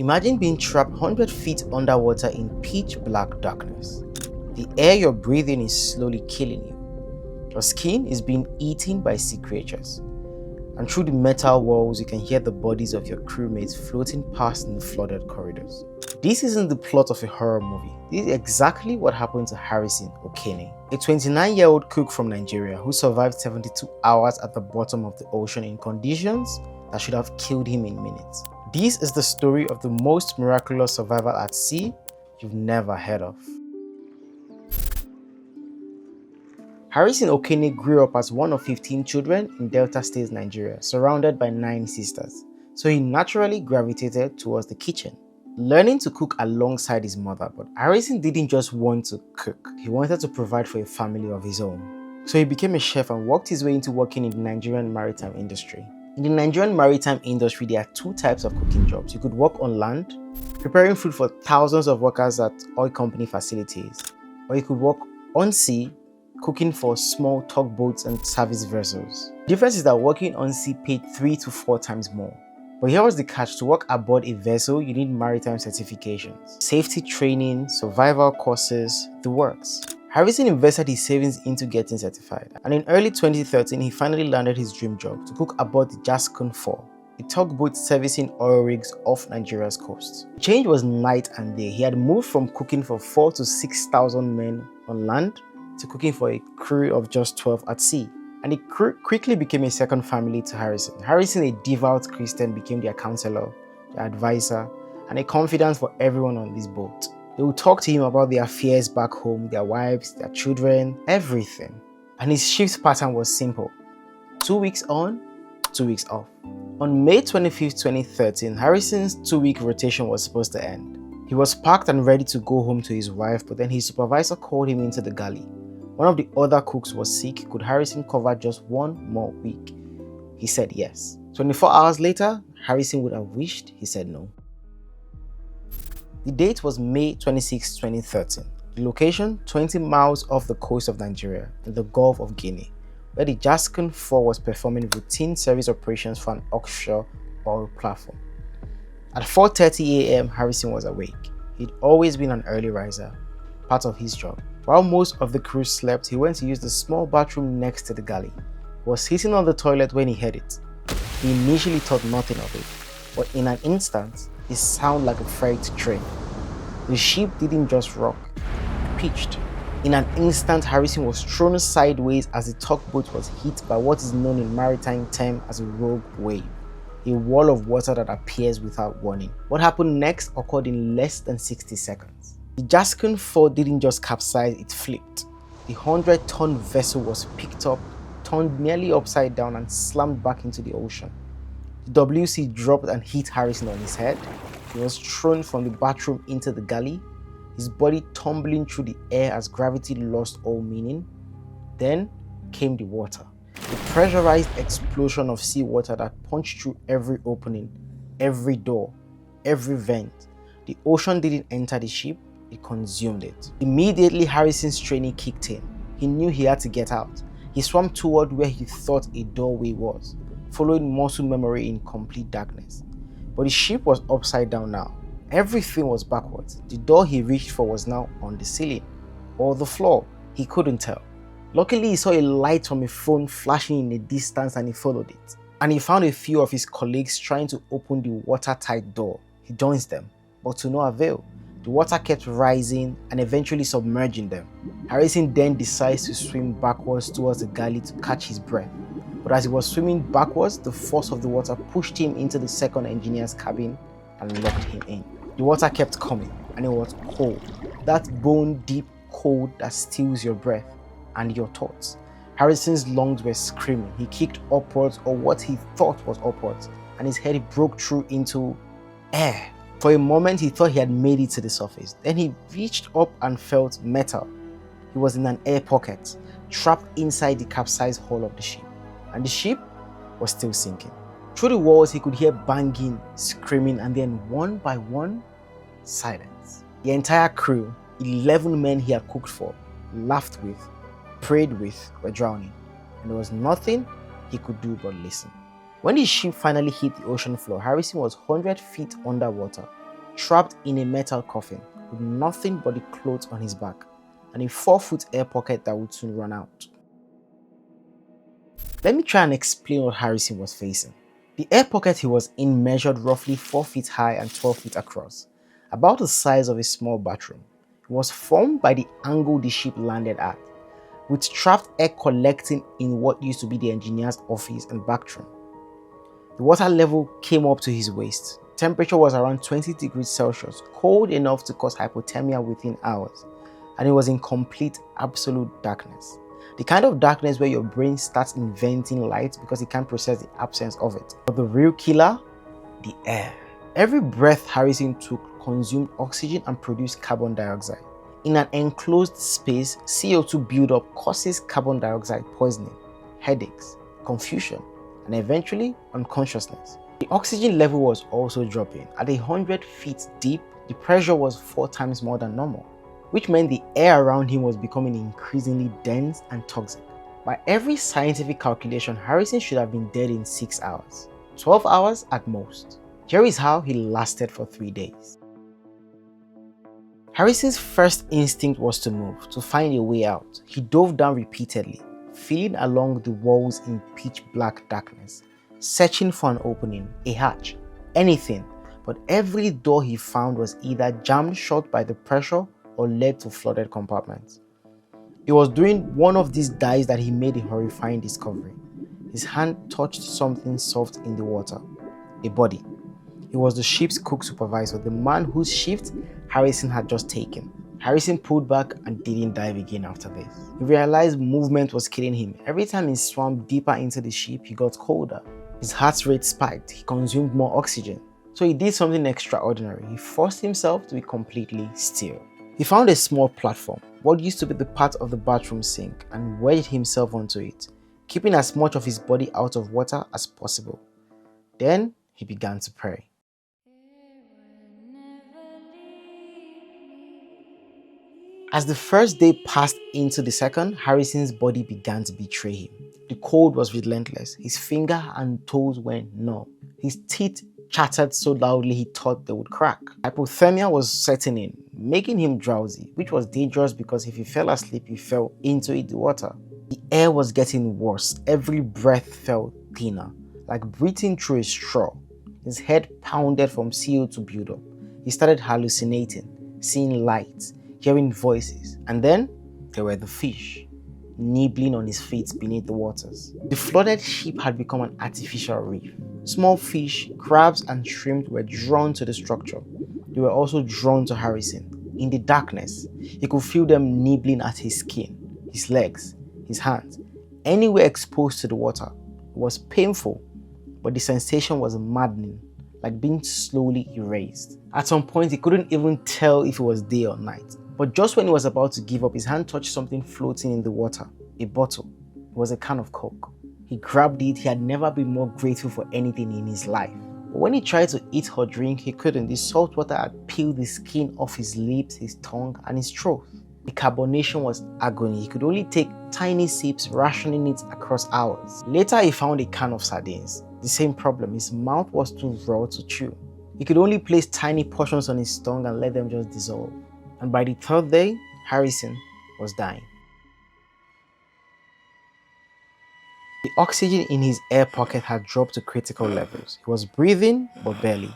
Imagine being trapped 100 feet underwater in pitch black darkness. The air you're breathing is slowly killing you. Your skin is being eaten by sea creatures. And through the metal walls, you can hear the bodies of your crewmates floating past in the flooded corridors. This isn't the plot of a horror movie. This is exactly what happened to Harrison Okene, a 29-year-old cook from Nigeria who survived 72 hours at the bottom of the ocean in conditions that should have killed him in minutes. This is the story of the most miraculous survival at sea you've never heard of. Harrison Okene grew up as one of 15 children in Delta State, Nigeria, surrounded by 9 sisters, so he naturally gravitated towards the kitchen, learning to cook alongside his mother. But Harrison didn't just want to cook, he wanted to provide for a family of his own. So he became a chef and worked his way into working in the Nigerian maritime industry. In the Nigerian maritime industry, there are 2 types of cooking jobs. You could work on land, preparing food for thousands of workers at oil company facilities, or you could work on sea, cooking for small tugboats and service vessels. The difference is that working on sea paid 3 to 4 times more. But here was the catch: to work aboard a vessel, you need maritime certifications, safety training, survival courses, the works. Harrison invested his savings into getting certified, and in early 2013, he finally landed his dream job to cook aboard the Jascon 4, a tugboat servicing oil rigs off Nigeria's coast. The change was night and day. He had moved from cooking for 4,000 to 6,000 men on land to cooking for a crew of just 12 at sea. And it quickly became a second family to Harrison. Harrison, a devout Christian, became their counselor, their advisor, and a confidant for everyone on this boat. They would talk to him about their affairs back home, their wives, their children, everything. And his shift pattern was simple: 2 weeks on, 2 weeks off. On May 25, 2013, Harrison's 2-week rotation was supposed to end. He was packed and ready to go home to his wife, but then his supervisor called him into the galley. One of the other cooks was sick. Could Harrison cover just 1 more week? He said yes. 24 hours later, Harrison would have wished he said no. The date was May 26, 2013. The location, 20 miles off the coast of Nigeria in the Gulf of Guinea, where the Jascon 4 was performing routine service operations for an offshore oil platform. At 4:30 a.m., Harrison was awake. He'd always been an early riser, part of his job. While most of the crew slept, he went to use the small bathroom next to the galley. He was sitting on the toilet when he heard it. He initially thought nothing of it, but in an instant, it sounded like a freight train. The ship didn't just rock, it pitched. In an instant, Harrison was thrown sideways as the tugboat was hit by what is known in maritime term as a rogue wave, a wall of water that appears without warning. What happened next occurred in less than 60 seconds. The Jascon 4 didn't just capsize, it flipped. The 100-ton vessel was picked up, turned nearly upside down, and slammed back into the ocean. The WC dropped and hit Harrison on his head. He was thrown from the bathroom into the galley, his body tumbling through the air as gravity lost all meaning. Then came the water, a pressurized explosion of seawater that punched through every opening, every door, every vent. The ocean didn't enter the ship, it consumed it. Immediately, Harrison's training kicked in. He knew he had to get out. He swam toward where he thought a doorway was, following muscle memory in complete darkness. But the ship was upside down now. Everything was backwards. The door he reached for was now on the ceiling or the floor. He couldn't tell. Luckily, he saw a light from a phone flashing in the distance and he followed it. And he found a few of his colleagues trying to open the watertight door. He joins them, but to no avail. The water kept rising and eventually submerging them. Harrison then decides to swim backwards towards the galley to catch his breath. But as he was swimming backwards, the force of the water pushed him into the second engineer's cabin and locked him in. The water kept coming and it was cold. That bone-deep cold that steals your breath and your thoughts. Harrison's lungs were screaming. He kicked upwards, or what he thought was upwards, and his head broke through into air. For a moment, he thought he had made it to the surface. Then he reached up and felt metal. He was in an air pocket, trapped inside the capsized hull of the ship. And the ship was still sinking. Through the walls, he could hear banging, screaming, and then one by one, silence. The entire crew, 11 men he had cooked for, laughed with, prayed with, were drowning. And there was nothing he could do but listen. When the ship finally hit the ocean floor, Harrison was 100 feet underwater, trapped in a metal coffin with nothing but the clothes on his back and a 4-foot air pocket that would soon run out. Let me try and explain what Harrison was facing. The air pocket he was in measured roughly 4 feet high and 12 feet across, about the size of a small bathroom. It was formed by the angle the ship landed at, with trapped air collecting in what used to be the engineer's office and backroom. The water level came up to his waist. Temperature was around 20 degrees Celsius, cold enough to cause hypothermia within hours, and it was in complete, absolute darkness. The kind of darkness where your brain starts inventing light because it can't process the absence of it. But the real killer? The air. Every breath Harrison took consumed oxygen and produced carbon dioxide. In an enclosed space, CO2 buildup causes carbon dioxide poisoning, headaches, confusion, and eventually unconsciousness. The oxygen level was also dropping. At 100 feet deep, the pressure was 4 times more than normal, which meant the air around him was becoming increasingly dense and toxic. By every scientific calculation, Harrison should have been dead in 6 hours, 12 hours at most. Here is how he lasted for 3 days. Harrison's first instinct was to move, to find a way out. He dove down repeatedly, feeling along the walls in pitch black darkness, searching for an opening, a hatch, anything, but every door he found was either jammed shut by the pressure or led to flooded compartments. It was during one of these dives that he made a horrifying discovery. His hand touched something soft in the water, a body. It was the ship's cook supervisor, the man whose shift Harrison had just taken. Harrison pulled back and didn't dive again after this. He realized movement was killing him. Every time he swam deeper into the ship, he got colder. His heart rate spiked. He consumed more oxygen. So he did something extraordinary. He forced himself to be completely still. He found a small platform, what used to be the part of the bathroom sink, and wedged himself onto it, keeping as much of his body out of water as possible. Then he began to pray. As the first day passed into the second, Harrison's body began to betray him. The cold was relentless. His finger and toes went numb. His teeth chattered so loudly he thought they would crack. Hypothermia was setting in, making him drowsy, which was dangerous because if he fell asleep, he fell into the water. The air was getting worse. Every breath felt thinner, like breathing through a straw. His head pounded from CO2 buildup. He started hallucinating, seeing lights, hearing voices, and then there were the fish, nibbling on his feet beneath the waters. The flooded ship had become an artificial reef. Small fish, crabs, and shrimp were drawn to the structure. They were also drawn to Harrison. In the darkness, he could feel them nibbling at his skin, his legs, his hands, anywhere exposed to the water. It was painful, but the sensation was maddening, like being slowly erased. At some point, he couldn't even tell if it was day or night. But just when he was about to give up, his hand touched something floating in the water, a bottle. It was a can of Coke. He grabbed it. He had never been more grateful for anything in his life. But when he tried to eat or drink, he couldn't. The salt water had peeled the skin off his lips, his tongue, and his throat. The carbonation was agony. He could only take tiny sips, rationing it across hours. Later, he found a can of sardines. The same problem, his mouth was too raw to chew. He could only place tiny portions on his tongue and let them just dissolve. And by the third day, Harrison was dying. The oxygen in his air pocket had dropped to critical levels. He was breathing, but barely.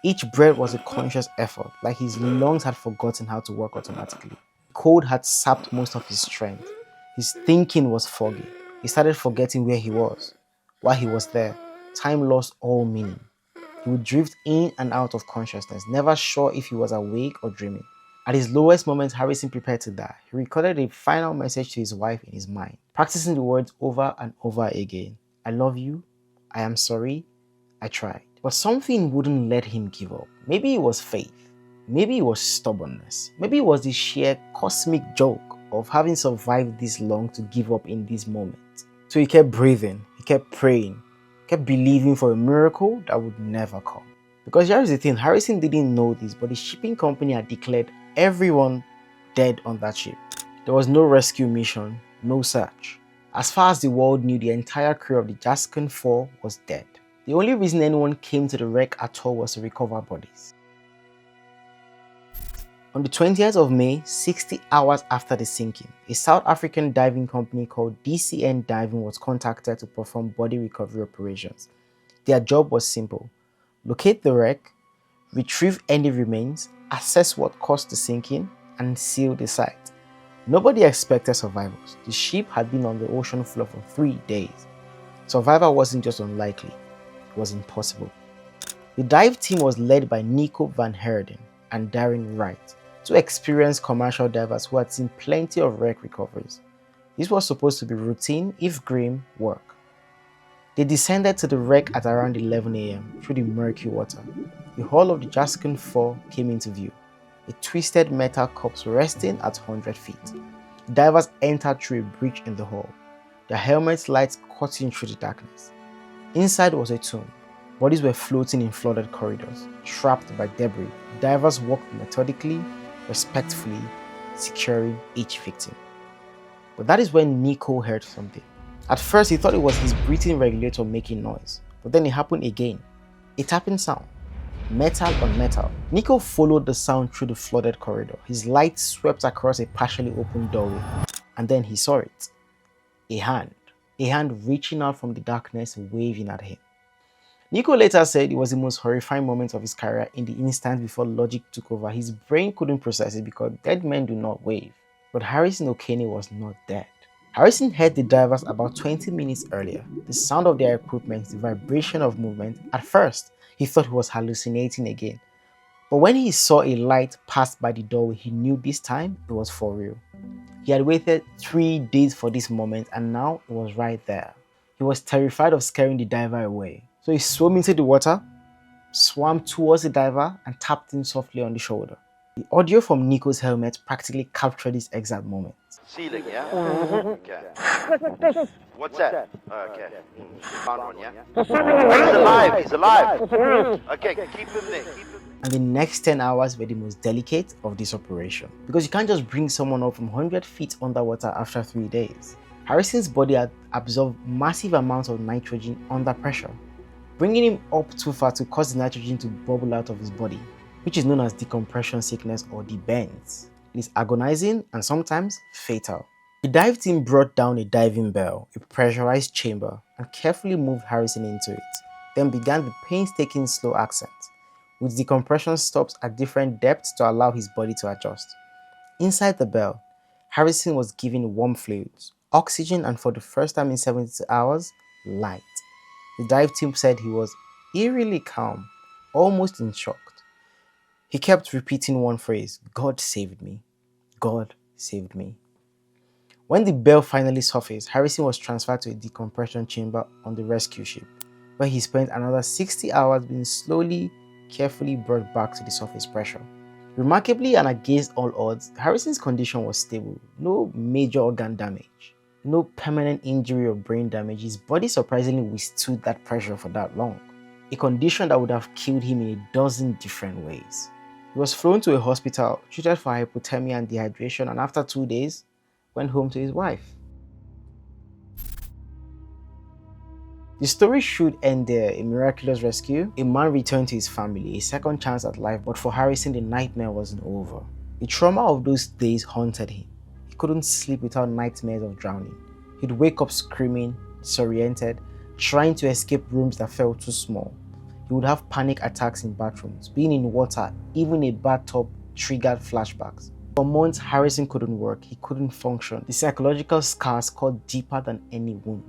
Each breath was a conscious effort, like his lungs had forgotten how to work automatically. The cold had sapped most of his strength. His thinking was foggy. He started forgetting where he was, why he was there. Time lost all meaning. He would drift in and out of consciousness, never sure if he was awake or dreaming. At his lowest moments, Harrison prepared to die. He recorded a final message to his wife in his mind, practicing the words over and over again. I love you. I am sorry. I tried. But something wouldn't let him give up. Maybe it was faith. Maybe it was stubbornness. Maybe it was the sheer cosmic joke of having survived this long to give up in this moment. So he kept breathing. He kept praying. Kept believing for a miracle that would never come. Because here's the thing, Harrison didn't know this, but the shipping company had declared everyone dead on that ship. There was no rescue mission, no search. As far as the world knew, the entire crew of the Jaskin 4 was dead. The only reason anyone came to the wreck at all was to recover bodies. On the 20th of May, 60 hours after the sinking, a South African diving company called DCN Diving was contacted to perform body recovery operations. Their job was simple: locate the wreck, retrieve any remains, assess what caused the sinking, and seal the site. Nobody expected survivors. The ship had been on the ocean floor for 3 days. Survival wasn't just unlikely, it was impossible. The dive team was led by Nico van Herden and Darren Wright, two experienced commercial divers who had seen plenty of wreck recoveries. This was supposed to be routine, if grim, work. They descended to the wreck at around 11 a.m. through the murky water. The hull of the Jaskin 4 came into view, a twisted metal corpse resting at 100 feet. Divers entered through a breach in the hull, their helmets' lights cutting through the darkness. Inside was a tomb. Bodies were floating in flooded corridors, trapped by debris. Divers walked methodically, respectfully, securing each victim. But that is when Nico heard something. At first, he thought it was his breathing regulator making noise, but then it happened again. A tapping sound, metal on metal. Nico followed the sound through the flooded corridor. His light swept across a partially open doorway, and then he saw it. A hand reaching out from the darkness, waving at him. Nico later said it was the most horrifying moment of his career. In the instant before logic took over, his brain couldn't process it because dead men do not wave. But Harrison Okene was not dead. Harrison heard the divers about 20 minutes earlier. The sound of their equipment, the vibration of movement. At first, he thought he was hallucinating again. But when he saw a light pass by the doorway, he knew this time it was for real. He had waited 3 days for this moment, and now it was right there. He was terrified of scaring the diver away. So he swam into the water, swam towards the diver, and tapped him softly on the shoulder. The audio from Nico's helmet practically captured this exact moment. Ceiling, yeah? Okay. What's that? Okay. Found one, yeah? He's alive! Okay, keep him there. And the next 10 hours were the most delicate of this operation, because you can't just bring someone up from 100 feet underwater after 3 days. Harrison's body had absorbed massive amounts of nitrogen under pressure, bringing him up too far to cause the nitrogen to bubble out of his body, which is known as decompression sickness or debends. It is agonizing and sometimes fatal. The dive team brought down a diving bell, a pressurized chamber, and carefully moved Harrison into it, then began the painstaking slow ascent, with decompression stops at different depths to allow his body to adjust. Inside the bell, Harrison was given warm fluids, oxygen, and for the first time in 72 hours, light. The dive team said he was eerily calm, almost in shock. He kept repeating one phrase: "God saved me. God saved me." When the bell finally surfaced, Harrison was transferred to a decompression chamber on the rescue ship, where he spent another 60 hours being slowly, carefully brought back to the surface pressure. Remarkably and against all odds, Harrison's condition was stable. No major organ damage, no permanent injury or brain damage. His body surprisingly withstood that pressure for that long, a condition that would have killed him in a dozen different ways. He was flown to a hospital, treated for hypothermia and dehydration, and after 2 days, went home to his wife. The story should end there. A miraculous rescue. A man returned to his family, a second chance at life, but for Harrison, the nightmare wasn't over. The trauma of those days haunted him. He couldn't sleep without nightmares of drowning. He'd wake up screaming, disoriented, trying to escape rooms that felt too small. He would have panic attacks in bathrooms. Being in water, even a bathtub, triggered flashbacks. For months, Harrison couldn't work. He couldn't function. The psychological scars cut deeper than any wound.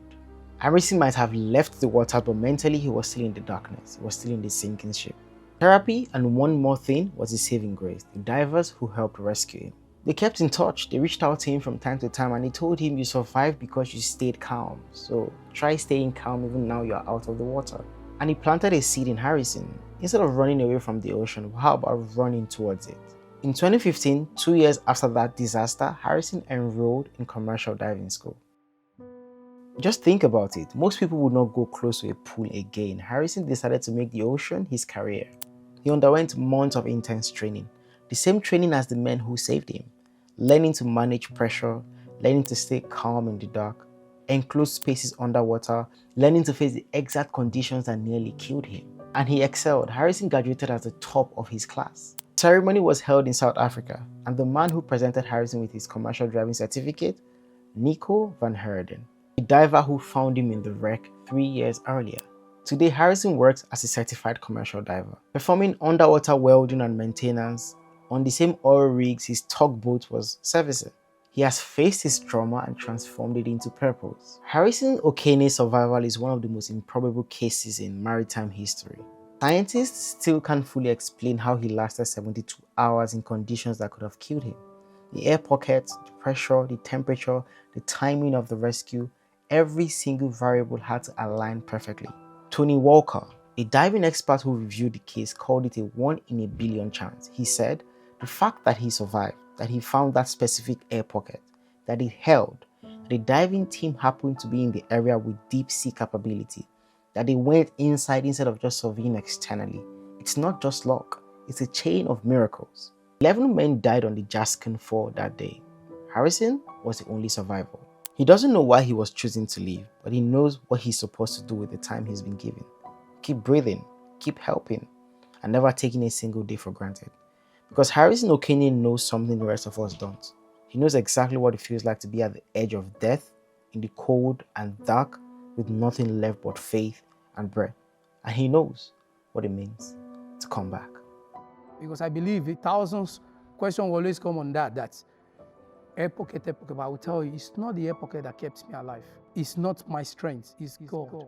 Harrison might have left the water, but mentally he was still in the darkness. He was still in the sinking ship. Therapy and one more thing was his saving grace: the divers who helped rescue him. They kept in touch. They reached out to him from time to time, and they told him, "You survived because you stayed calm. So try staying calm even now you're out of the water." And he planted a seed in Harrison. Instead of running away from the ocean, how about running towards it? In 2015, 2 years after that disaster, Harrison enrolled in commercial diving school. Just think about it. Most people would not go close to a pool again. Harrison decided to make the ocean his career. He underwent months of intense training, the same training as the men who saved him, learning to manage pressure, learning to stay calm in the dark, enclosed spaces underwater, learning to face the exact conditions that nearly killed him. And he excelled. Harrison graduated as the top of his class. The ceremony was held in South Africa, and the man who presented Harrison with his commercial driving certificate, Nico van Herden, a diver who found him in the wreck 3 years earlier. Today, Harrison works as a certified commercial diver, performing underwater welding and maintenance on the same oil rigs his tugboat was servicing. He has faced his trauma and transformed it into purpose. Harrison Okene's survival is one of the most improbable cases in maritime history. Scientists still can't fully explain how he lasted 72 hours in conditions that could have killed him. The air pocket, the pressure, the temperature, the timing of the rescue, every single variable had to align perfectly. Tony Walker, a diving expert who reviewed the case, called it a 1 in a billion chance. He said, the fact that he survived, that he found that specific air pocket, that it held, that the diving team happened to be in the area with deep sea capability, that they went inside instead of just surveying externally. It's not just luck, it's a chain of miracles. 11 men died on the Jaskin 4 that day. Harrison was the only survivor. He doesn't know why he was choosing to leave, but he knows what he's supposed to do with the time he's been given. Keep breathing, keep helping, and never taking a single day for granted. Because Harrison Okene knows something the rest of us don't. He knows exactly what it feels like to be at the edge of death, in the cold and dark, with nothing left but faith and breath. And he knows what it means to come back. Because I believe thousands questions will always come on that air pocket, but I will tell you, it's not the air pocket that kept me alive. It's not my strength, it's God.